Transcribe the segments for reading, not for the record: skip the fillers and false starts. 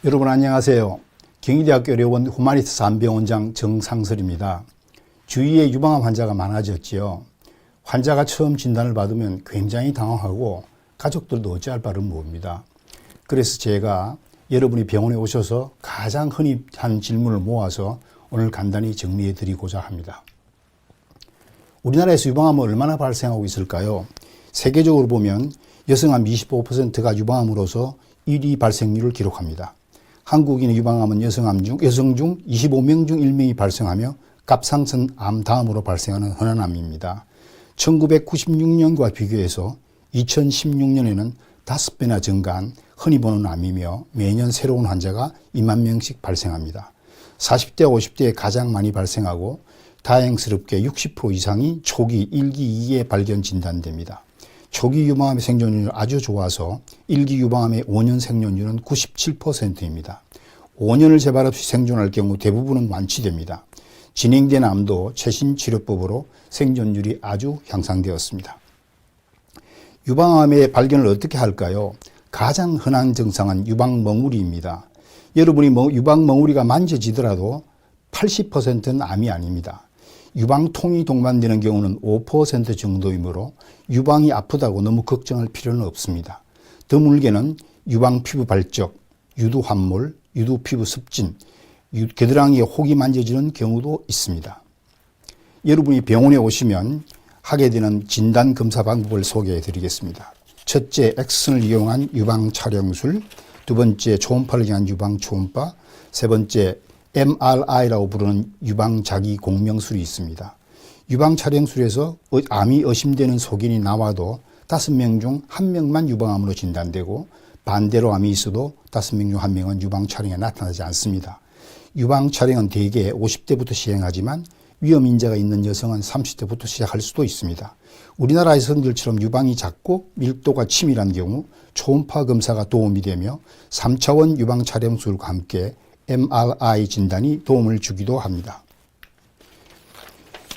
여러분 안녕하세요. 경희대학교 의료원 후마니타스 안병원장 정상설입니다. 주위에 유방암 환자가 많아졌지요. 환자가 처음 진단을 받으면 굉장히 당황하고 가족들도 어찌할 바를 모릅니다. 그래서 제가 여러분이 병원에 오셔서 가장 흔히 하는 질문을 모아서 오늘 간단히 정리해 드리고자 합니다. 우리나라에서 유방암은 얼마나 발생하고 있을까요? 세계적으로 보면 여성암 25%가 유방암으로서 1위 발생률을 기록합니다. 한국인의 유방암은 여성 중 25명 중 1명이 발생하며 갑상선 암 다음으로 발생하는 흔한 암입니다. 1996년과 비교해서 2016년에는 5배나 증가한 흔히 보는 암이며 매년 새로운 환자가 2만 명씩 발생합니다. 40대, 50대에 가장 많이 발생하고 다행스럽게 60% 이상이 초기 1기, 2기에 발견 진단됩니다. 초기 유방암의 생존율이 아주 좋아서 1기 유방암의 5년 생존율은 97%입니다. 5년을 재발 없이 생존할 경우 대부분은 완치됩니다. 진행된 암도 최신 치료법으로 생존율이 아주 향상되었습니다. 유방암의 발견을 어떻게 할까요? 가장 흔한 증상은 유방멍우리입니다. 여러분이 유방멍우리가 만져지더라도 80%는 암이 아닙니다. 유방통이 동반되는 경우는 5% 정도이므로 유방이 아프다고 너무 걱정할 필요는 없습니다. 드물게는 유방 피부 발적, 유두 함몰, 유두 피부 습진, 겨드랑이에 혹이 만져지는 경우도 있습니다. 여러분이 병원에 오시면 하게 되는 진단 검사 방법을 소개해 드리겠습니다. 첫째, 엑스선을 이용한 유방 촬영술, 두 번째, 초음파를 이용한 유방 초음파, 세 번째, MRI라고 부르는 유방 자기 공명술이 있습니다. 유방 촬영술에서 암이 의심되는 소견이 나와도 5명 중 1명만 유방암으로 진단되고 반대로 암이 있어도 5명 중 1명은 유방 촬영에 나타나지 않습니다. 유방 촬영은 대개 50대부터 시행하지만 위험 인자가 있는 여성은 30대부터 시작할 수도 있습니다. 우리나라 여성들처럼 유방이 작고 밀도가 치밀한 경우 초음파 검사가 도움이 되며 3차원 유방 촬영술과 함께 MRI 진단이 도움을 주기도 합니다.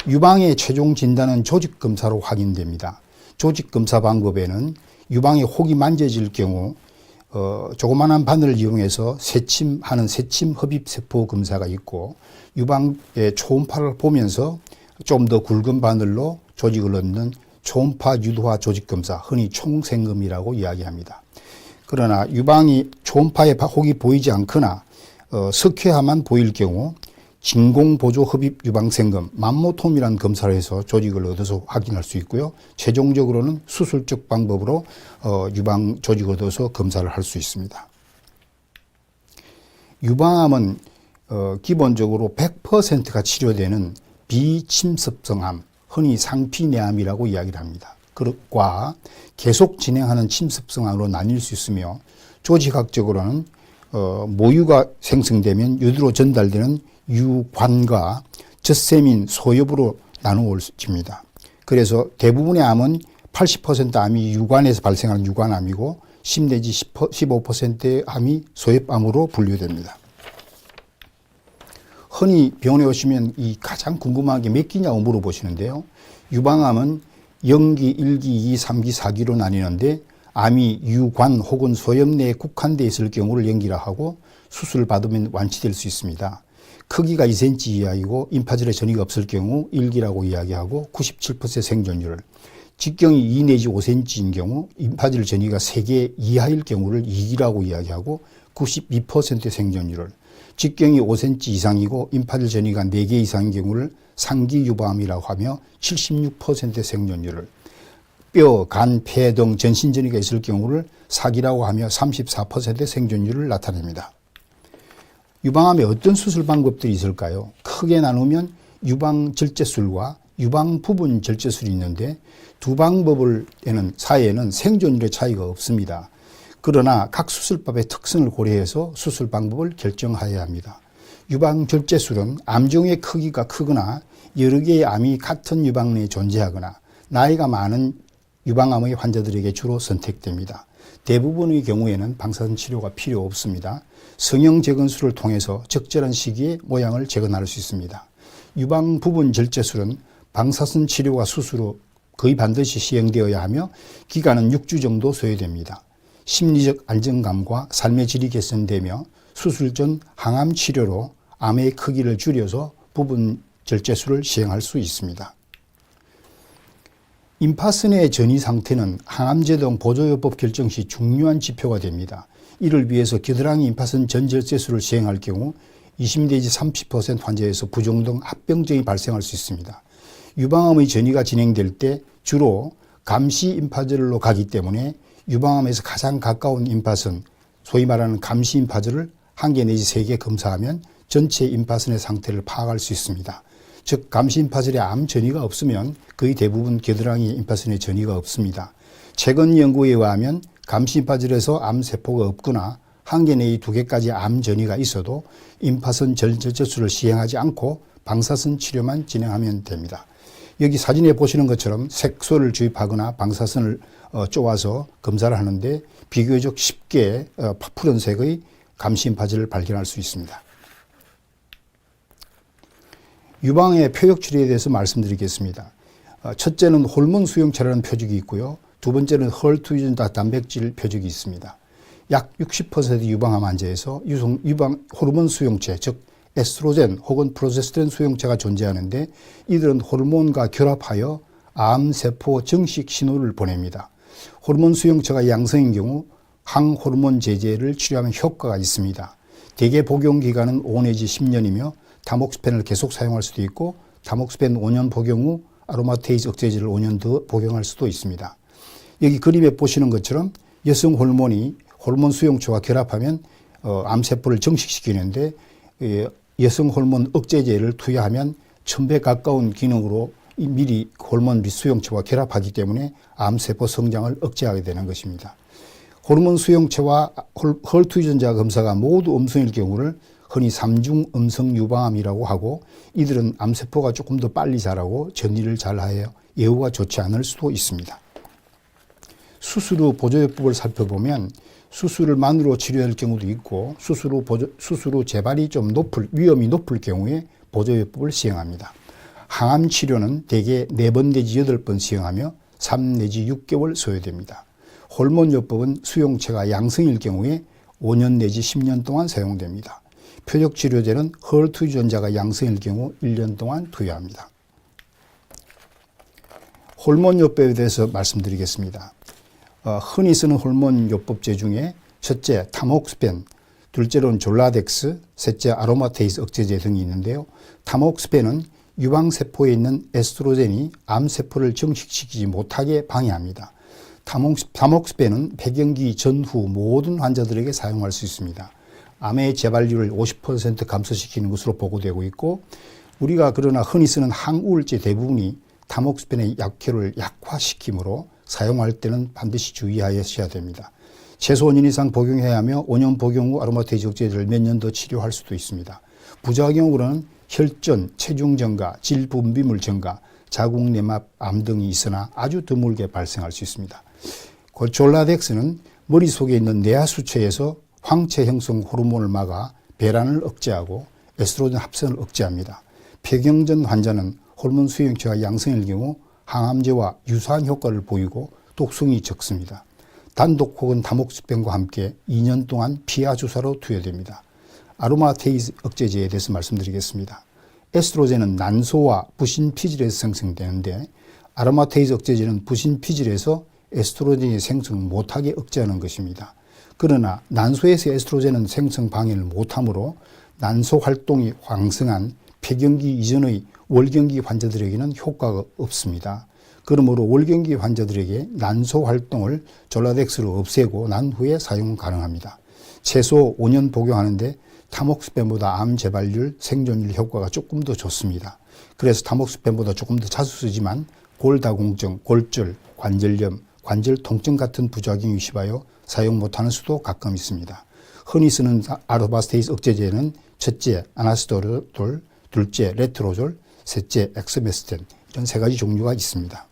유방의 최종 진단은 조직검사로 확인됩니다. 조직검사 방법에는 유방에 혹이 만져질 경우 조그마한 바늘을 이용해서 세침하는 세침 흡입세포 검사가 있고 유방의 초음파를 보면서 좀 더 굵은 바늘로 조직을 얻는 초음파 유도화 조직검사, 흔히 총생검이라고 이야기합니다. 그러나 유방이 초음파에 혹이 보이지 않거나 석회화만 보일 경우 진공보조 흡입 유방생검, 맘모톰이라는 검사를 해서 조직을 얻어서 확인할 수 있고요. 최종적으로는 수술적 방법으로 유방 조직을 얻어서 검사를 할 수 있습니다. 유방암은 기본적으로 100%가 치료되는 비침습성암, 흔히 상피내암이라고 이야기를 합니다. 그것과 계속 진행하는 침습성암으로 나뉠 수 있으며 조직학적으로는 모유가 생성되면 유두로 전달되는 유관과 젖세민 소엽으로 나누어집니다. 그래서 대부분의 암은 80% 암이 유관에서 발생하는 유관암이고 10 내지 15%의 암이 소엽암으로 분류됩니다. 흔히 병원에 오시면 가장 궁금한 게 몇 기냐고 물어보시는데요. 유방암은 0기, 1기, 2기, 3기, 4기로 나뉘는데 암이 유관 혹은 소엽 내에 국한되어 있을 경우를 연기라 하고 수술을 받으면 완치될 수 있습니다. 크기가 2cm 이하이고 임파절에 전이가 없을 경우 1기라고 이야기하고 97% 생존율을, 직경이 2 내지 5cm인 경우 임파절 전이가 3개 이하일 경우를 2기라고 이야기하고 92% 생존율을, 직경이 5cm 이상이고 임파절 전이가 4개 이상인 경우를 3기 유방암이라고 하며 76% 생존율을, 뼈, 간, 폐 등 전신 전이가 있을 경우를 4기라고 하며 34% 생존율을 나타냅니다. 유방암에 어떤 수술 방법들이 있을까요? 크게 나누면 유방 절제술과 유방 부분 절제술이 있는데 두 방법에는 사이에는 생존율의 차이가 없습니다. 그러나 각 수술법의 특성을 고려해서 수술 방법을 결정해야 합니다. 유방 절제술은 암종의 크기가 크거나 여러 개의 암이 같은 유방 내에 존재하거나 나이가 많은 유방암의 환자들에게 주로 선택됩니다. 대부분의 경우에는 방사선 치료가 필요 없습니다. 성형 재건술을 통해서 적절한 시기에 모양을 재건할 수 있습니다. 유방 부분 절제술은 방사선 치료와 수술로 거의 반드시 시행되어야 하며 기간은 6주 정도 소요됩니다. 심리적 안정감과 삶의 질이 개선되며 수술 전 항암 치료로 암의 크기를 줄여서 부분 절제술을 시행할 수 있습니다. 임파선의 전이 상태는 항암제동 보조요법 결정 시 중요한 지표가 됩니다. 이를 위해서 겨드랑이 임파선 전절제술을 시행할 경우 20 내지 30% 환자에서 부종등 합병증이 발생할 수 있습니다. 유방암의 전이가 진행될 때 주로 감시 임파절로 가기 때문에 유방암에서 가장 가까운 임파선, 소위 말하는 감시 임파절을 1개 내지 3개 검사하면 전체 임파선의 상태를 파악할 수 있습니다. 즉 감시 임파절에 암 전이가 없으면 거의 대부분 겨드랑이 임파선에 전이가 없습니다. 최근 연구에 의하면 감시 임파절에서 암세포가 없거나 1개 내지 2개까지 암 전이가 있어도 임파선 절제술을 시행하지 않고 방사선 치료만 진행하면 됩니다. 여기 사진에 보시는 것처럼 색소를 주입하거나 방사선을 쪼아서 검사를 하는데 비교적 쉽게 푸른색의 감시 임파절을 발견할 수 있습니다. 유방의 표적 치료에 대해서 말씀드리겠습니다. 첫째는 호르몬 수용체라는 표적이 있고요. 두 번째는 헐트 유전 단백질 표적이 있습니다. 약 60% 유방암 환자에서 유방 호르몬 수용체, 즉 에스트로겐 혹은 프로제스테론 수용체가 존재하는데 이들은 호르몬과 결합하여 암세포 증식 신호를 보냅니다. 호르몬 수용체가 양성인 경우 항호르몬 제제를 치료하면 효과가 있습니다. 대개 복용 기간은 5 내지 10년이며 타목스펜을 계속 사용할 수도 있고 타목스펜 5년 복용 후 아로마테이즈 억제제를 5년 더 복용할 수도 있습니다. 여기 그림에 보시는 것처럼 여성 호르몬이 호르몬 수용체와 결합하면 암세포를 증식시키는데 여성 호르몬 억제제를 투여하면 1000배 가까운 기능으로 미리 호르몬 수용체와 결합하기 때문에 암세포 성장을 억제하게 되는 것입니다. 호르몬 수용체와 헐트 유전자 검사가 모두 음성일 경우를 흔히 3중 음성 유방암이라고 하고 이들은 암세포가 조금 더 빨리 자라고 전이를 잘하여 예후가 좋지 않을 수도 있습니다. 수술 후 보조요법을 살펴보면 수술을 만으로 치료할 경우도 있고 수술 후 재발이 좀 위험이 높을 경우에 보조요법을 시행합니다. 항암 치료는 대개 4번 내지 8번 시행하며 3 내지 6개월 소요됩니다. 호르몬요법은 수용체가 양성일 경우에 5년 내지 10년 동안 사용됩니다. 표적치료제는 헐트 유전자가 양성일 경우 1년 동안 투여합니다. 호르몬요법에 대해서 말씀드리겠습니다. 흔히 쓰는 호르몬요법제 중에 첫째 타목스펜, 둘째로는 졸라덱스, 셋째 아로마테이스 억제제 등이 있는데요. 타목스펜은 유방세포에 있는 에스트로겐이 암세포를 증식시키지 못하게 방해합니다. 타목스펜은 폐경기 전후 모든 환자들에게 사용할 수 있습니다. 암의 재발률을 50% 감소시키는 것으로 보고되고 있고 우리가 그러나 흔히 쓰는 항우울제 대부분이 타목스펜의 약효를 약화시키므로 사용할 때는 반드시 주의하셔야 됩니다. 최소 5년 이상 복용해야 하며 5년 복용 후 아로마테이즈 억제제를 몇 년 더 치료할 수도 있습니다. 부작용으로는 혈전, 체중 증가, 질 분비물 증가, 자궁 내막 암 등이 있으나 아주 드물게 발생할 수 있습니다. 졸라덱스는 머릿속에 있는 뇌하수체에서 황체 형성 호르몬을 막아 배란을 억제하고 에스트로겐 합성을 억제합니다. 폐경전 환자는 호르몬 수용체가 양성일 경우 항암제와 유사한 효과를 보이고 독성이 적습니다. 단독 혹은 타목스펜과 함께 2년 동안 피하 주사로 투여됩니다. 아로마테이즈 억제제에 대해서 말씀드리겠습니다. 에스트로겐은 난소와 부신 피질에서 생성되는데 아로마테이즈 억제제는 부신 피질에서 에스트로겐이 생성 못하게 억제하는 것입니다. 그러나 난소에서 에스트로겐은 생성 방해를 못하므로 난소 활동이 왕성한 폐경기 이전의 월경기 환자들에게는 효과가 없습니다. 그러므로 월경기 환자들에게 난소 활동을 졸라덱스로 없애고 난 후에 사용 가능합니다. 최소 5년 복용하는데 타목스펜보다 암 재발률, 생존율 효과가 조금 더 좋습니다. 그래서 타목스펜보다 조금 더 자주 쓰지만 골다공증, 골절, 관절염, 관절 통증 같은 부작용이 심하여 사용 못하는 수도 가끔 있습니다. 흔히 쓰는 아로마테이즈 억제제는 첫째 아나스토롤, 둘째 레트로졸, 셋째 엑스메스텐 이런 3가지 종류가 있습니다.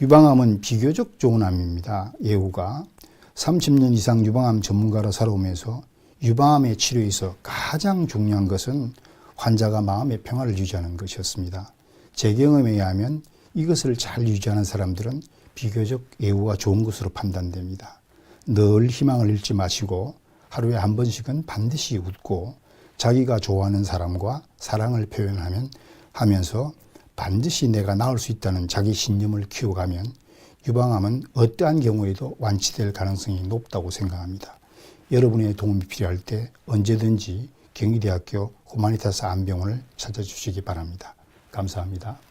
유방암은 비교적 좋은 암입니다. 예후가 30년 이상 유방암 전문가로 살아오면서 유방암의 치료에서 가장 중요한 것은 환자가 마음의 평화를 유지하는 것이었습니다. 제 경험에 의하면 이것을 잘 유지하는 사람들은 비교적 예후가 좋은 것으로 판단됩니다. 늘 희망을 잃지 마시고 하루에 한 번씩은 반드시 웃고 자기가 좋아하는 사람과 사랑을 하면서 반드시 내가 나을 수 있다는 자기 신념을 키워가면 유방암은 어떠한 경우에도 완치될 가능성이 높다고 생각합니다. 여러분의 도움이 필요할 때 언제든지 경희대학교 후마니타스 암병원을 찾아주시기 바랍니다. 감사합니다.